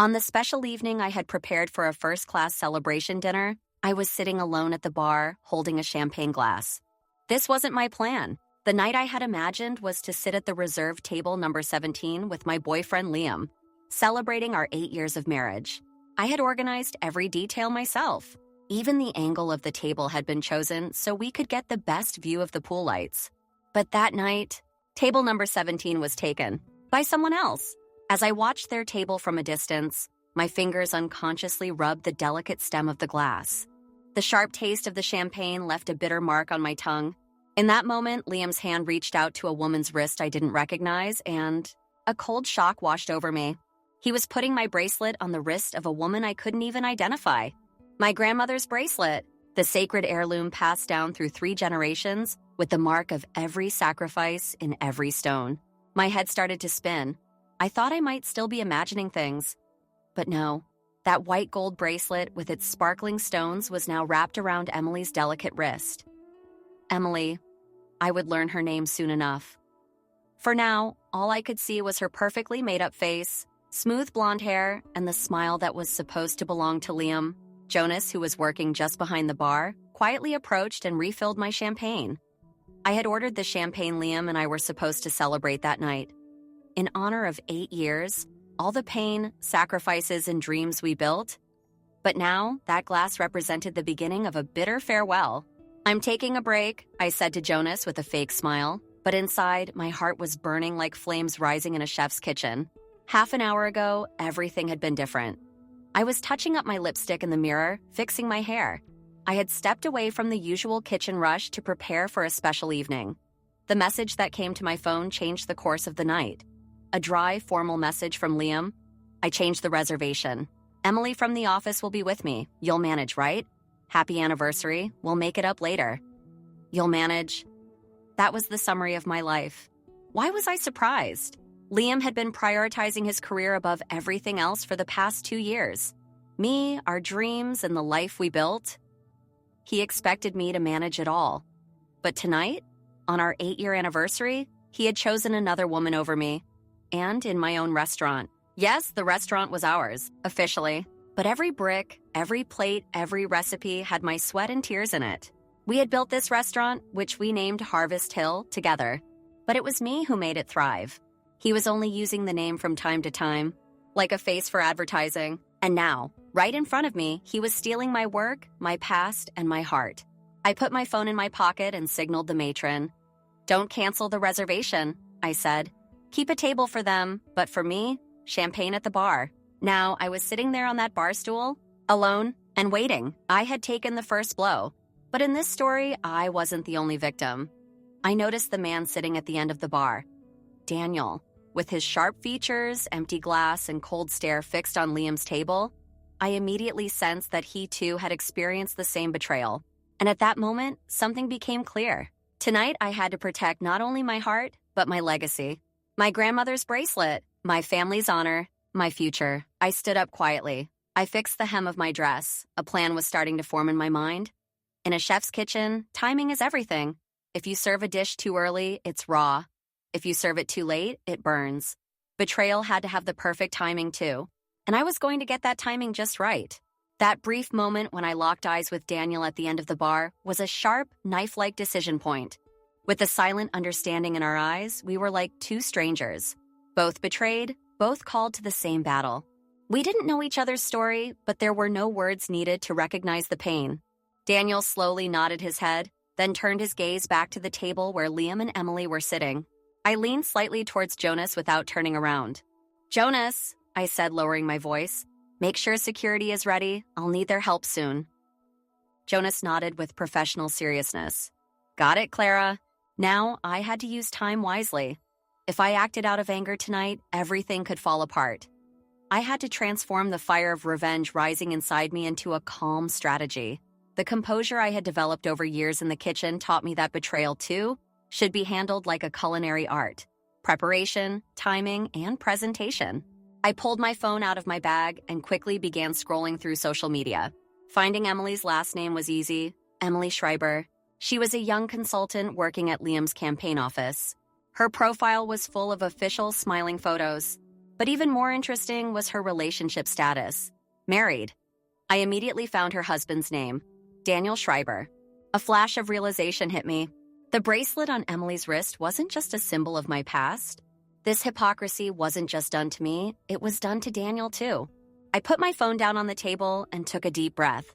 On the special evening I had prepared for a first-class celebration dinner, I was sitting alone at the bar, holding a champagne glass. This wasn't my plan. The night I had imagined was to sit at the reserved table number 17 with my boyfriend Liam, celebrating our 8 years of marriage. I had organized every detail myself. Even the angle of the table had been chosen so we could get the best view of the pool lights. But that night, table number 17 was taken by someone else. As I watched their table from a distance, my fingers unconsciously rubbed the delicate stem of the glass. The sharp taste of the champagne left a bitter mark on my tongue. In that moment, Liam's hand reached out to a woman's wrist I didn't recognize, and a cold shock washed over me. He was putting my bracelet on the wrist of a woman I couldn't even identify. My grandmother's bracelet, the sacred heirloom passed down through 3 generations with the mark of every sacrifice in every stone. My head started to spin. I thought I might still be imagining things. But no, that white gold bracelet with its sparkling stones was now wrapped around Emily's delicate wrist. Emily. I would learn her name soon enough. For now, all I could see was her perfectly made-up face, smooth blonde hair, and the smile that was supposed to belong to Liam. Jonas, who was working just behind the bar, quietly approached and refilled my champagne. I had ordered the champagne Liam and I were supposed to celebrate that night. In honor of 8 years, all the pain, sacrifices, and dreams we built. But now, that glass represented the beginning of a bitter farewell. "I'm taking a break," I said to Jonas with a fake smile, but inside, my heart was burning like flames rising in a chef's kitchen. Half an hour ago, everything had been different. I was touching up my lipstick in the mirror, fixing my hair. I had stepped away from the usual kitchen rush to prepare for a special evening. The message that came to my phone changed the course of the night. A dry, formal message from Liam. I changed the reservation. "Emily from the office will be with me. You'll manage, right? Happy anniversary. We'll make it up later." You'll manage. That was the summary of my life. Why was I surprised? Liam had been prioritizing his career above everything else for the past 2 years. Me, our dreams, and the life we built. He expected me to manage it all. But tonight, on our 8-year anniversary, he had chosen another woman over me. And in my own restaurant. Yes, the restaurant was ours, officially. But every brick, every plate, every recipe had my sweat and tears in it. We had built this restaurant, which we named Harvest Hill, together. But it was me who made it thrive. He was only using the name from time to time, like a face for advertising. And now, right in front of me, he was stealing my work, my past, and my heart. I put my phone in my pocket and signaled the matron. "Don't cancel the reservation," I said. "Keep a table for them, but for me, champagne at the bar." Now, I was sitting there on that bar stool, alone, and waiting. I had taken the first blow. But in this story, I wasn't the only victim. I noticed the man sitting at the end of the bar. Daniel. With his sharp features, empty glass, and cold stare fixed on Liam's table, I immediately sensed that he too had experienced the same betrayal. And at that moment, something became clear. Tonight, I had to protect not only my heart, but my legacy. My grandmother's bracelet, my family's honor, my future. I stood up quietly. I fixed the hem of my dress. A plan was starting to form in my mind. In a chef's kitchen, timing is everything. If you serve a dish too early, it's raw. If you serve it too late, it burns. Betrayal had to have the perfect timing too. And I was going to get that timing just right. That brief moment when I locked eyes with Daniel at the end of the bar was a sharp, knife-like decision point. With the silent understanding in our eyes, we were like 2 strangers. Both betrayed, both called to the same battle. We didn't know each other's story, but there were no words needed to recognize the pain. Daniel slowly nodded his head, then turned his gaze back to the table where Liam and Emily were sitting. I leaned slightly towards Jonas without turning around. "Jonas," I said, lowering my voice, "make sure security is ready. I'll need their help soon." Jonas nodded with professional seriousness. "Got it, Clara." Now I had to use time wisely. If I acted out of anger tonight, everything could fall apart. I had to transform the fire of revenge rising inside me into a calm strategy. The composure I had developed over years in the kitchen taught me that betrayal, too, should be handled like a culinary art. Preparation, timing, and presentation. I pulled my phone out of my bag and quickly began scrolling through social media. Finding Emily's last name was easy, Emily Schreiber. She was a young consultant working at Liam's campaign office. Her profile was full of official smiling photos. But even more interesting was her relationship status. Married. I immediately found her husband's name, Daniel Schreiber. A flash of realization hit me. The bracelet on Emily's wrist wasn't just a symbol of my past. This hypocrisy wasn't just done to me, it was done to Daniel too. I put my phone down on the table and took a deep breath.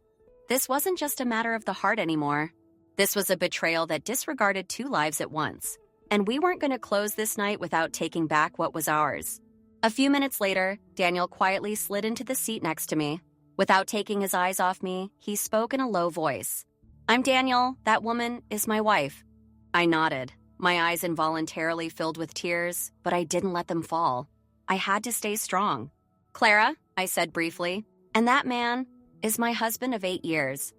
This wasn't just a matter of the heart anymore. This was a betrayal that disregarded two lives at once. And we weren't going to close this night without taking back what was ours. A few minutes later, Daniel quietly slid into the seat next to me. Without taking his eyes off me, he spoke in a low voice. "I'm Daniel. That woman is my wife." I nodded. My eyes involuntarily filled with tears, but I didn't let them fall. I had to stay strong. "Clara," I said briefly, "and that man is my husband of 8 years."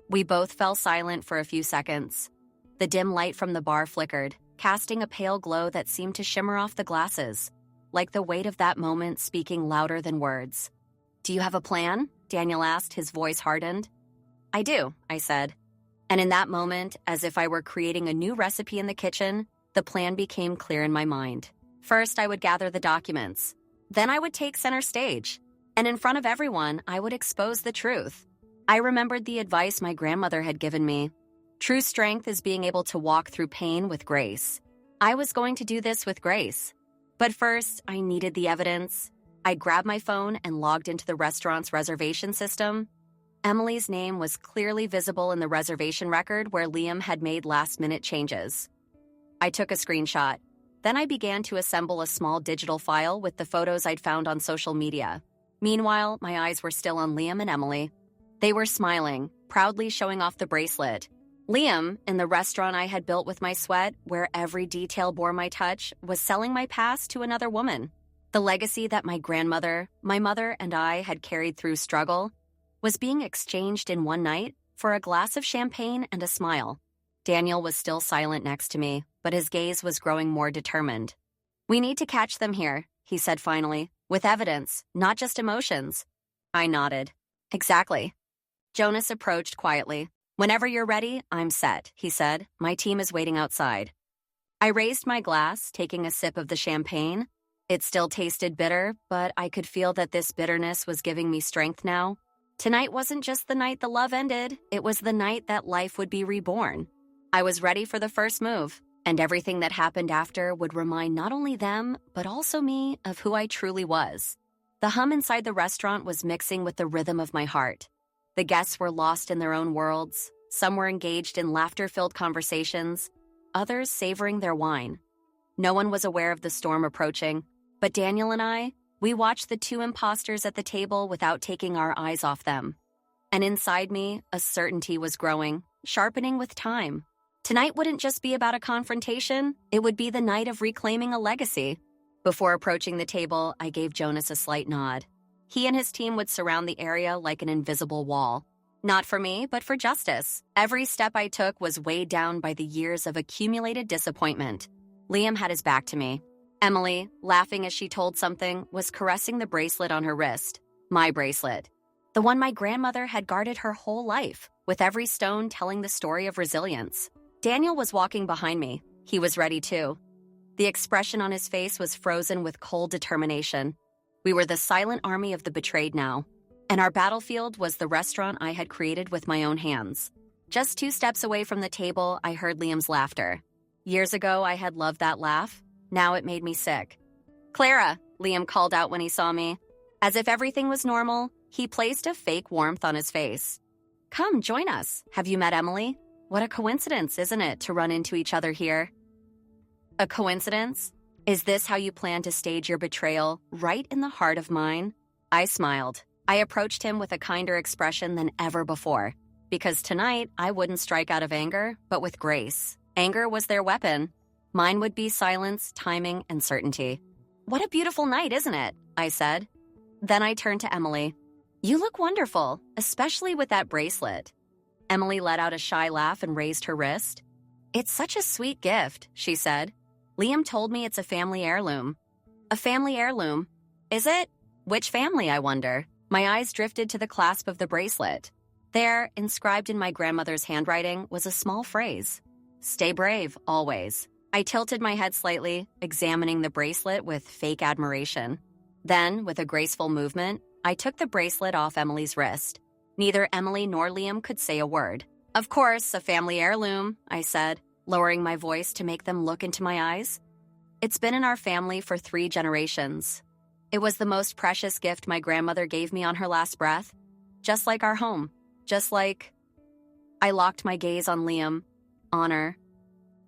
We both fell silent for a few seconds. The dim light from the bar flickered, casting a pale glow that seemed to shimmer off the glasses, like the weight of that moment speaking louder than words. "Do you have a plan?" Daniel asked, his voice hardened. "I do," I said. And in that moment, as if I were creating a new recipe in the kitchen, the plan became clear in my mind. First, I would gather the documents. Then I would take center stage. And in front of everyone, I would expose the truth. I remembered the advice my grandmother had given me. True strength is being able to walk through pain with grace. I was going to do this with grace. But first, I needed the evidence. I grabbed my phone and logged into the restaurant's reservation system. Emily's name was clearly visible in the reservation record where Liam had made last-minute changes. I took a screenshot. Then I began to assemble a small digital file with the photos I'd found on social media. Meanwhile, my eyes were still on Liam and Emily. They were smiling, proudly showing off the bracelet. Liam, in the restaurant I had built with my sweat, where every detail bore my touch, was selling my past to another woman. The legacy that my grandmother, my mother, and I had carried through struggle was being exchanged in one night for a glass of champagne and a smile. Daniel was still silent next to me, but his gaze was growing more determined. "We need to catch them here," he said finally, "with evidence, not just emotions." I nodded. "Exactly." Jonas approached quietly. "Whenever you're ready, I'm set," he said. "My team is waiting outside." I raised my glass, taking a sip of the champagne. It still tasted bitter, but I could feel that this bitterness was giving me strength now. Tonight wasn't just the night the love ended, it was the night that life would be reborn. I was ready for the first move, and everything that happened after would remind not only them, but also me of who I truly was. The hum inside the restaurant was mixing with the rhythm of my heart. The guests were lost in their own worlds. Some were engaged in laughter-filled conversations, others savoring their wine. No one was aware of the storm approaching, but Daniel and I, we watched the two imposters at the table without taking our eyes off them. And inside me, a certainty was growing, sharpening with time. Tonight wouldn't just be about a confrontation, it would be the night of reclaiming a legacy. Before approaching the table, I gave Jonas a slight nod. He and his team would surround the area like an invisible wall. Not for me, but for justice. Every step I took was weighed down by the years of accumulated disappointment. Liam had his back to me. Emily, laughing as she told something, was caressing the bracelet on her wrist. My bracelet. The one my grandmother had guarded her whole life, with every stone telling the story of resilience. Daniel was walking behind me. He was ready too. The expression on his face was frozen with cold determination. We were the silent army of the betrayed now, and our battlefield was the restaurant I had created with my own hands. Just 2 steps away from the table, I heard Liam's laughter. Years ago, I had loved that laugh. Now it made me sick. "Clara," Liam called out when he saw me. As if everything was normal, he placed a fake warmth on his face. "Come, join us. Have you met Emily? What a coincidence, isn't it, to run into each other here?" A coincidence? Is this how you plan to stage your betrayal, right in the heart of mine? I smiled. I approached him with a kinder expression than ever before. Because tonight, I wouldn't strike out of anger, but with grace. Anger was their weapon. Mine would be silence, timing, and certainty. "What a beautiful night, isn't it?" I said. Then I turned to Emily. "You look wonderful, especially with that bracelet." Emily let out a shy laugh and raised her wrist. "It's such a sweet gift," she said. "Liam told me it's a family heirloom." "A family heirloom? Is it? Which family, I wonder?" My eyes drifted to the clasp of the bracelet. There, inscribed in my grandmother's handwriting, was a small phrase. "Stay brave, always." I tilted my head slightly, examining the bracelet with fake admiration. Then, with a graceful movement, I took the bracelet off Emily's wrist. Neither Emily nor Liam could say a word. "Of course, a family heirloom," I said, lowering my voice to make them look into my eyes. "It's been in our family for 3 generations. It was the most precious gift my grandmother gave me on her last breath. Just like our home. Just like—" I locked my gaze on Liam. Honor.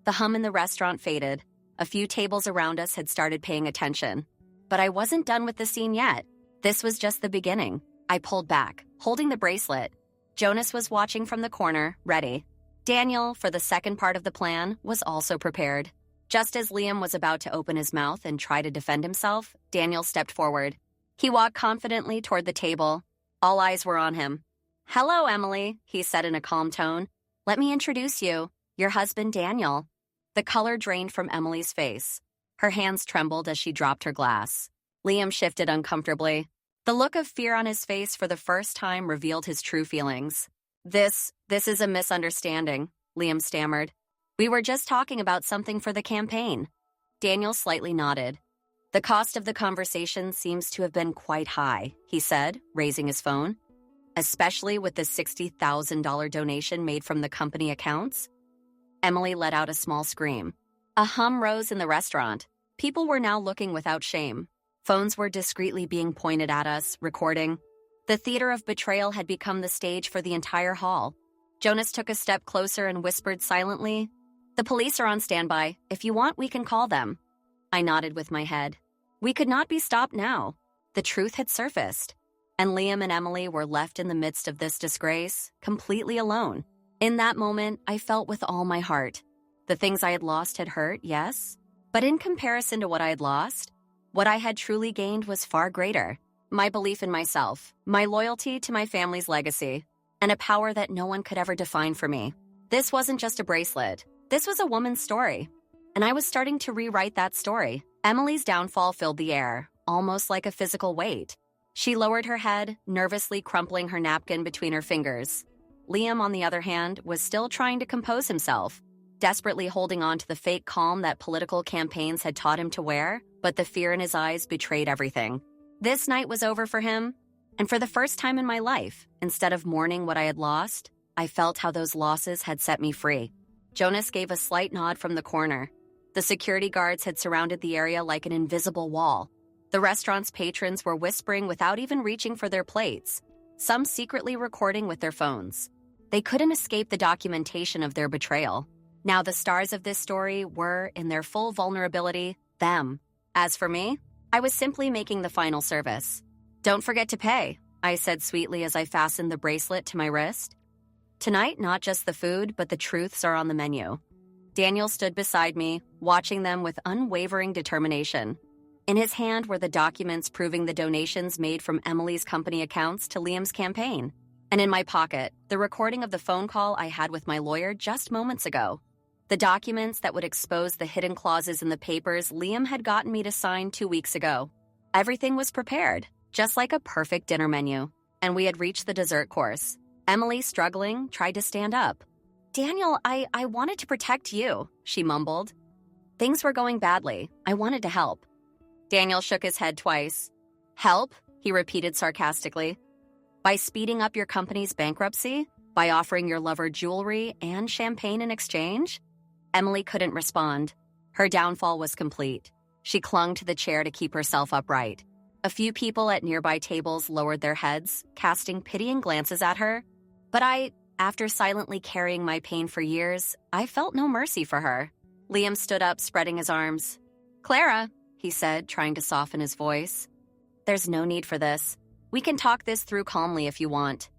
The hum in the restaurant faded. A few tables around us had started paying attention. But I wasn't done with the scene yet. This was just the beginning. I pulled back, holding the bracelet. Jonas was watching from the corner, ready. Daniel, for the second part of the plan, was also prepared. Just as Liam was about to open his mouth and try to defend himself, Daniel stepped forward. He walked confidently toward the table. All eyes were on him. "Hello, Emily," he said in a calm tone. "Let me introduce you. Your husband, Daniel." The color drained from Emily's face. Her hands trembled as she dropped her glass. Liam shifted uncomfortably. The look of fear on his face for the first time revealed his true feelings. This is a misunderstanding," Liam stammered. "We were just talking about something for the campaign." Daniel slightly nodded. "The cost of the conversation seems to have been quite high," he said, raising his phone. "Especially with the $60,000 donation made from the company accounts." Emily let out a small scream. A hum rose in the restaurant. People were now looking without shame. Phones were discreetly being pointed at us, recording. The theater of betrayal had become the stage for the entire hall. Jonas took a step closer and whispered silently, "The police are on standby. If you want, we can call them." I nodded with my head. We could not be stopped now. The truth had surfaced. And Liam and Emily were left in the midst of this disgrace, completely alone. In that moment, I felt with all my heart. The things I had lost had hurt, yes, but in comparison to what I had lost, what I had truly gained was far greater. My belief in myself, my loyalty to my family's legacy, and a power that no one could ever define for me. This wasn't just a bracelet. This was a woman's story. And I was starting to rewrite that story. Emily's downfall filled the air, almost like a physical weight. She lowered her head, nervously crumpling her napkin between her fingers. Liam, on the other hand, was still trying to compose himself, desperately holding on to the fake calm that political campaigns had taught him to wear, but the fear in his eyes betrayed everything. This night was over for him, and for the first time in my life, instead of mourning what I had lost, I felt how those losses had set me free. Jonas gave a slight nod from the corner. The security guards had surrounded the area like an invisible wall. The restaurant's patrons were whispering without even reaching for their plates, some secretly recording with their phones. They couldn't escape the documentation of their betrayal. Now the stars of this story were, in their full vulnerability, them. As for me, I was simply making the final service. "Don't forget to pay," I said sweetly as I fastened the bracelet to my wrist. Tonight, not just the food, but the truths are on the menu. Daniel stood beside me, watching them with unwavering determination. In his hand were the documents proving the donations made from Emily's company accounts to Liam's campaign. And in my pocket, the recording of the phone call I had with my lawyer just moments ago. The documents that would expose the hidden clauses in the papers Liam had gotten me to sign 2 weeks ago. Everything was prepared, just like a perfect dinner menu. And we had reached the dessert course. Emily, struggling, tried to stand up. "Daniel, I wanted to protect you," she mumbled. "Things were going badly. I wanted to help." Daniel shook his head twice. "Help?" he repeated sarcastically. "By speeding up your company's bankruptcy? By offering your lover jewelry and champagne in exchange?" Emily couldn't respond. Her downfall was complete. She clung to the chair to keep herself upright. A few people at nearby tables lowered their heads, casting pitying glances at her. But after silently carrying my pain for years, I felt no mercy for her. Liam stood up, spreading his arms. "Clara," he said, trying to soften his voice. "There's no need for this. We can talk this through calmly if you want."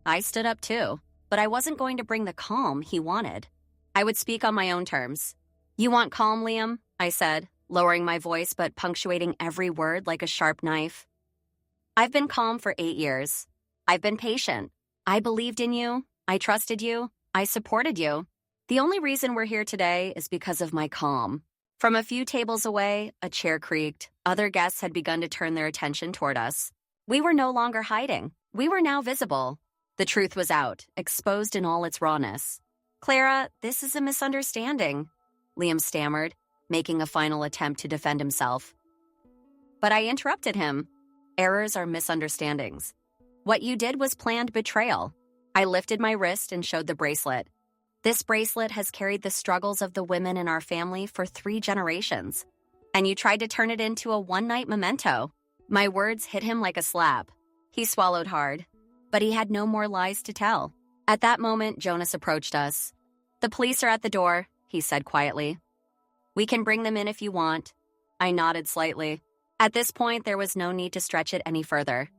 I stood up too, but I wasn't going to bring the calm he wanted. I would speak on my own terms. "You want calm, Liam?" I said, lowering my voice but punctuating every word like a sharp knife. "I've been calm for 8 years. I've been patient. I believed in you. I trusted you. I supported you. The only reason we're here today is because of my calm." From a few tables away, a chair creaked. Other guests had begun to turn their attention toward us. We were no longer hiding. We were now visible. The truth was out, exposed in all its rawness. "Clara, this is a misunderstanding," Liam stammered, making a final attempt to defend himself. But I interrupted him. Errors are misunderstandings. What you did was planned betrayal. I lifted my wrist and showed the bracelet. This bracelet has carried the struggles of the women in our family for 3 generations. And you tried to turn it into a one-night memento. My words hit him like a slap. He swallowed hard, but he had no more lies to tell. At that moment, Jonas approached us. "The police are at the door," he said quietly. "We can bring them in if you want." I nodded slightly. At this point, there was no need to stretch it any further.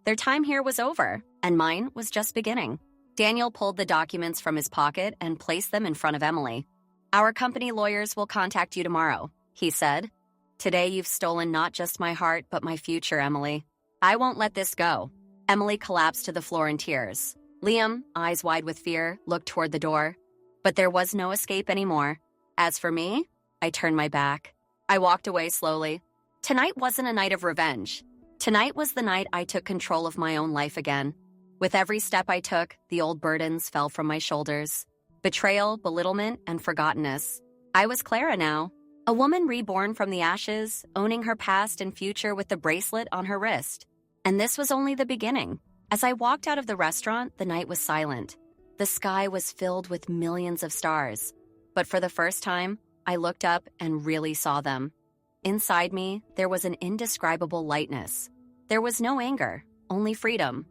Their time here was over, and mine was just beginning. Daniel pulled the documents from his pocket and placed them in front of Emily. "Our company lawyers will contact you tomorrow," he said. "Today you've stolen not just my heart, but my future, Emily. I won't let this go." Emily collapsed to the floor in tears. Liam, eyes wide with fear, looked toward the door. But there was no escape anymore. As for me, I turned my back. I walked away slowly. Tonight wasn't a night of revenge. Tonight was the night I took control of my own life again. With every step I took, the old burdens fell from my shoulders. Betrayal, belittlement, and forgottenness. I was Clara now, a woman reborn from the ashes, owning her past and future with the bracelet on her wrist. And this was only the beginning. As I walked out of the restaurant, the night was silent. The sky was filled with millions of stars. But for the first time, I looked up and really saw them. Inside me, there was an indescribable lightness. There was no anger, only freedom.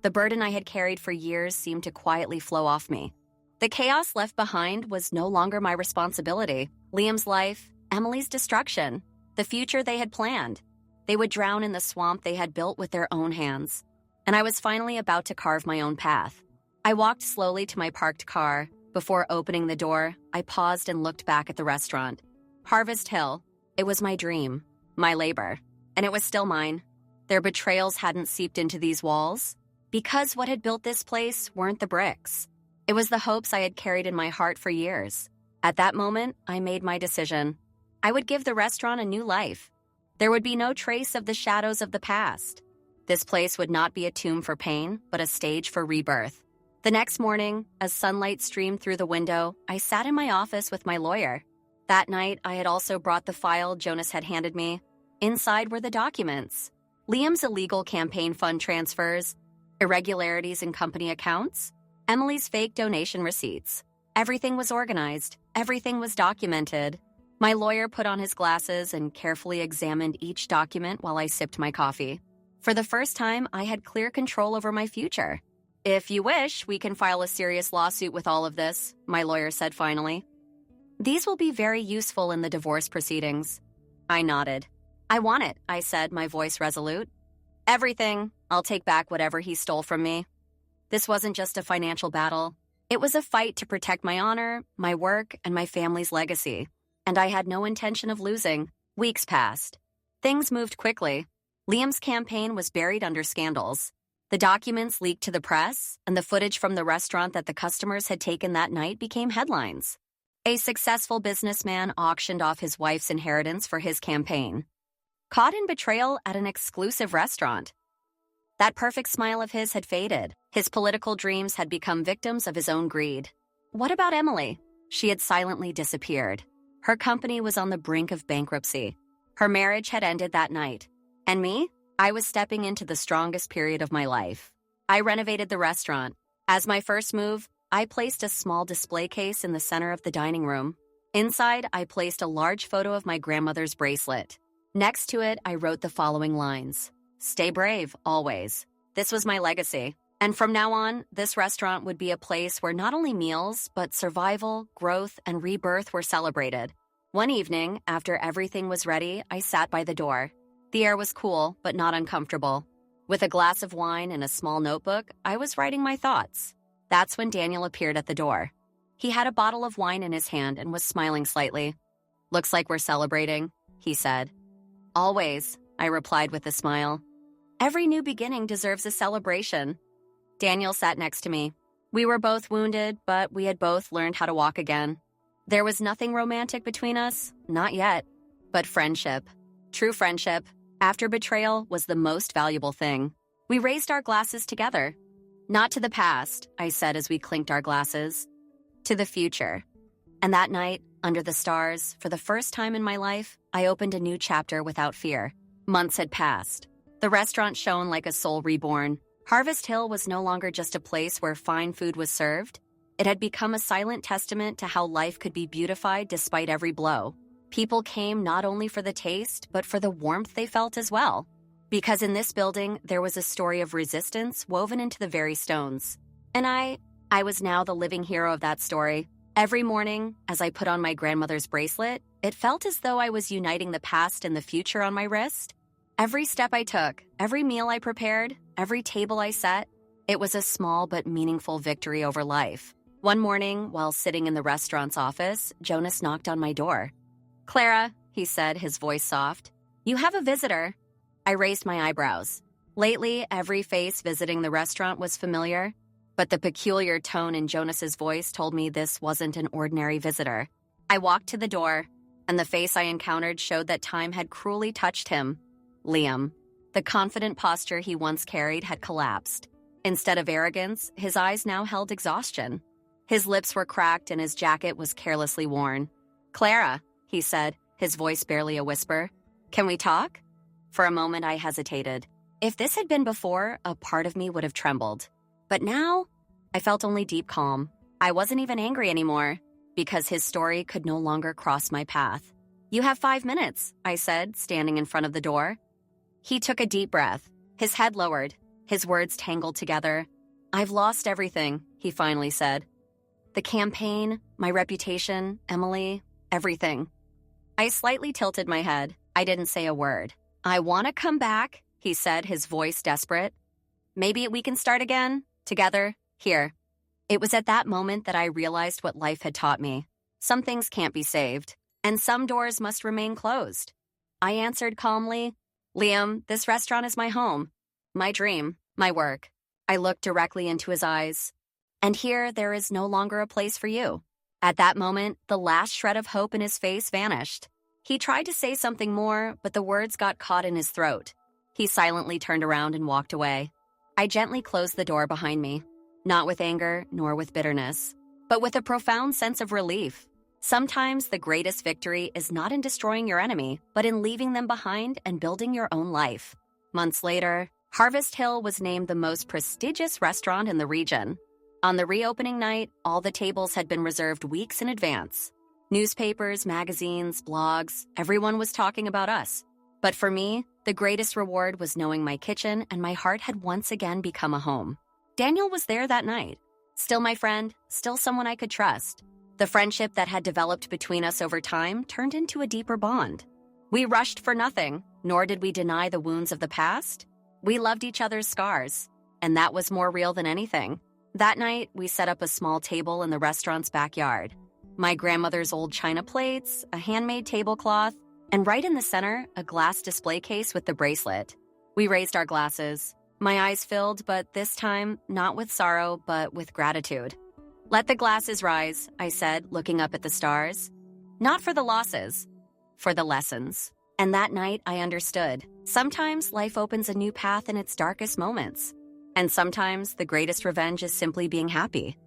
The burden I had carried for years seemed to quietly flow off me. The chaos left behind was no longer my responsibility. Liam's life, Emily's destruction, the future they had planned. They would drown in the swamp they had built with their own hands. And I was finally about to carve my own path. I walked slowly to my parked car. Before opening the door, I paused and looked back at the restaurant. Harvest Hill. It was my dream, my labor, and it was still mine. Their betrayals hadn't seeped into these walls, because what had built this place weren't the bricks. It was the hopes I had carried in my heart for years. At that moment, I made my decision. I would give the restaurant a new life. There would be no trace of the shadows of the past. This place would not be a tomb for pain, but a stage for rebirth. The next morning, as sunlight streamed through the window, I sat in my office with my lawyer. That night, I had also brought the file Jonas had handed me. Inside were the documents. Liam's illegal campaign fund transfers, irregularities in company accounts, Emily's fake donation receipts. Everything was organized. Everything was documented. My lawyer put on his glasses and carefully examined each document while I sipped my coffee. For the first time, I had clear control over my future. "If you wish, we can file a serious lawsuit with all of this," my lawyer said finally. "These will be very useful in the divorce proceedings." I nodded. "I want it," I said, my voice resolute. "Everything. I'll take back whatever he stole from me." This wasn't just a financial battle. It was a fight to protect my honor, my work, and my family's legacy. And I had no intention of losing. Weeks passed. Things moved quickly. Liam's campaign was buried under scandals. The documents leaked to the press, and the footage from the restaurant that the customers had taken that night became headlines. A successful businessman auctioned off his wife's inheritance for his campaign. Caught in betrayal at an exclusive restaurant. That perfect smile of his had faded. His political dreams had become victims of his own greed. What about Emily? She had silently disappeared. Her company was on the brink of bankruptcy. Her marriage had ended that night. And me? I was stepping into the strongest period of my life. I renovated the restaurant. As my first move, I placed a small display case in the center of the dining room. Inside, I placed a large photo of my grandmother's bracelet. Next to it, I wrote the following lines. "Stay brave, always." This was my legacy. And from now on, this restaurant would be a place where not only meals, but survival, growth, and rebirth were celebrated. One evening, after everything was ready, I sat by the door. The air was cool, but not uncomfortable. With a glass of wine and a small notebook, I was writing my thoughts. That's when Daniel appeared at the door. He had a bottle of wine in his hand and was smiling slightly. "Looks like we're celebrating," he said. "Always," I replied with a smile. "Every new beginning deserves a celebration." Daniel sat next to me. We were both wounded, but we had both learned how to walk again. There was nothing romantic between us, not yet, but friendship. True friendship, after betrayal, was the most valuable thing. We raised our glasses together. "Not to the past," I said as we clinked our glasses. "To the future." And that night, under the stars, for the first time in my life, I opened a new chapter without fear. Months had passed. The restaurant shone like a soul reborn. Harvest Hill was no longer just a place where fine food was served. It had become a silent testament to how life could be beautified despite every blow. People came not only for the taste, but for the warmth they felt as well. Because in this building, there was a story of resistance woven into the very stones. And I was now the living hero of that story. Every morning, as I put on my grandmother's bracelet, it felt as though I was uniting the past and the future on my wrist. Every step I took, every meal I prepared, every table I set, it was a small but meaningful victory over life. One morning, while sitting in the restaurant's office, Jonas knocked on my door. "Clara," he said, his voice soft, "you have a visitor." I raised my eyebrows. Lately, every face visiting the restaurant was familiar, but the peculiar tone in Jonas's voice told me this wasn't an ordinary visitor. I walked to the door, and the face I encountered showed that time had cruelly touched him. Liam. The confident posture he once carried had collapsed. Instead of arrogance, his eyes now held exhaustion. His lips were cracked and his jacket was carelessly worn. "Clara," he said, his voice barely a whisper, "can we talk?" For a moment, I hesitated. If this had been before, a part of me would have trembled. But now, I felt only deep calm. I wasn't even angry anymore, because his story could no longer cross my path. "You have 5 minutes," I said, standing in front of the door. He took a deep breath, his head lowered, his words tangled together. "I've lost everything," he finally said. "The campaign, my reputation, Emily, everything." I slightly tilted my head. I didn't say a word. "I want to come back," he said, his voice desperate. "Maybe we can start again, together, here." It was at that moment that I realized what life had taught me. Some things can't be saved, and some doors must remain closed. I answered calmly, "Liam, this restaurant is my home, my dream, my work." I looked directly into his eyes. "And here there is no longer a place for you." At that moment, the last shred of hope in his face vanished. He tried to say something more, but the words got caught in his throat. He silently turned around and walked away. I gently closed the door behind me, not with anger nor with bitterness, but with a profound sense of relief. Sometimes the greatest victory is not in destroying your enemy, but in leaving them behind and building your own life. Months later, Harvest Hill was named the most prestigious restaurant in the region. On the reopening night, all the tables had been reserved weeks in advance. Newspapers, magazines, blogs, everyone was talking about us. But for me, the greatest reward was knowing my kitchen and my heart had once again become a home. Daniel was there that night. Still my friend, still someone I could trust. The friendship that had developed between us over time turned into a deeper bond. We rushed for nothing, nor did we deny the wounds of the past. We loved each other's scars, and that was more real than anything. That night, we set up a small table in the restaurant's backyard. My grandmother's old china plates, a handmade tablecloth, and right in the center, a glass display case with the bracelet. We raised our glasses. My eyes filled, but this time, not with sorrow, but with gratitude. "Let the glasses rise," I said, looking up at the stars. "Not for the losses, for the lessons." And that night, I understood. Sometimes life opens a new path in its darkest moments. And sometimes the greatest revenge is simply being happy.